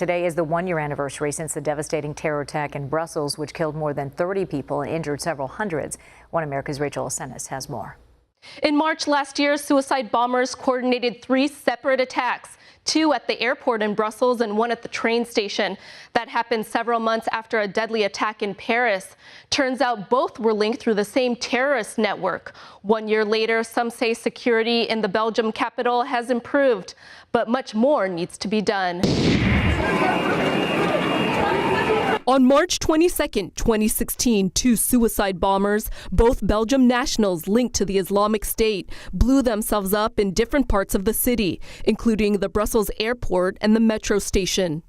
Today is the one-year anniversary since the devastating terror attack in Brussels, which killed more than 30 people and injured several hundreds. One America's Rachel Acenas has more. In March last year, suicide bombers coordinated 3 separate attacks, 2 at the airport in Brussels and 1 at the train station. That happened several months after a deadly attack in Paris. Turns out both were linked through the same terrorist network. 1 year later, some say security in the Belgium capital has improved, but much more needs to be done. On March 22, 2016, 2 suicide bombers, both Belgium nationals linked to the Islamic State, blew themselves up in different parts of the city, including the Brussels airport and the metro station.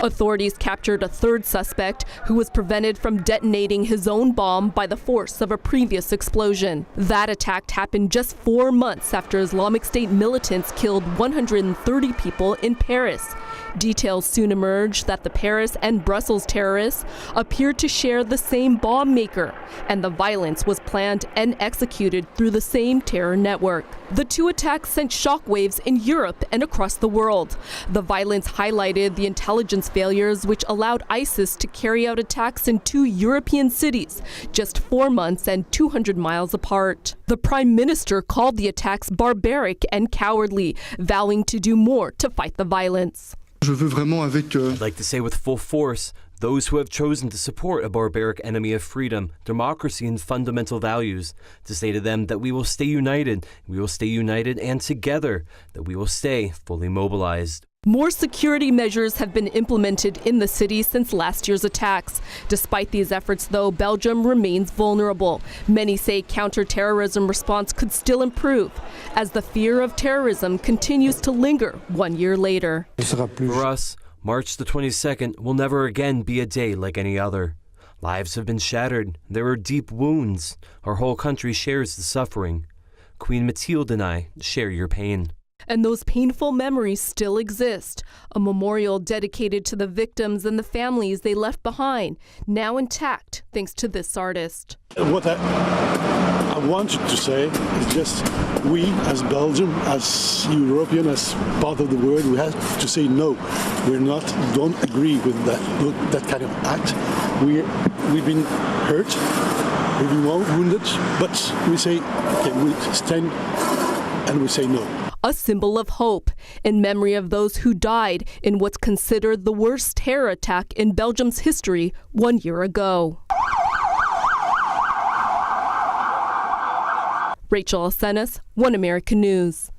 Authorities captured a 3rd suspect who was prevented from detonating his own bomb by the force of a previous explosion. That attack happened just 4 months after Islamic State militants killed 130 people in Paris. Details soon emerged that the Paris and Brussels terrorists appeared to share the same bomb maker, and the violence was planned and executed through the same terror network. The 2 attacks sent shockwaves in Europe and across the world. The violence highlighted the intelligence failures which allowed ISIS to carry out attacks in 2 European cities, just 4 months and 200 miles apart. The Prime Minister called the attacks barbaric and cowardly, vowing to do more to fight the violence. I'd like to say with full force, those who have chosen to support a barbaric enemy of freedom, democracy, and fundamental values, to say to them that we will stay united and together, that we will stay fully mobilized. More security measures have been implemented in the city since last year's attacks. Despite these efforts, though, Belgium remains vulnerable. Many say counter-terrorism response could still improve, as the fear of terrorism continues to linger 1 year later. For us, March the 22nd will never again be a day like any other. Lives have been shattered. There are deep wounds. Our whole country shares the suffering. Queen Mathilde and I share your pain. And those painful memories still exist. A memorial dedicated to the victims and the families they left behind, now intact thanks to this artist. What I wanted to say is just we as Belgium, as European, as part of the world, we have to say no. Don't agree with that kind of act. We've been hurt, we've been wounded, but we say, okay, we stand and we say no. A symbol of hope in memory of those who died in what's considered the worst terror attack in Belgium's history 1 year ago. Rachel Acenas, One American News.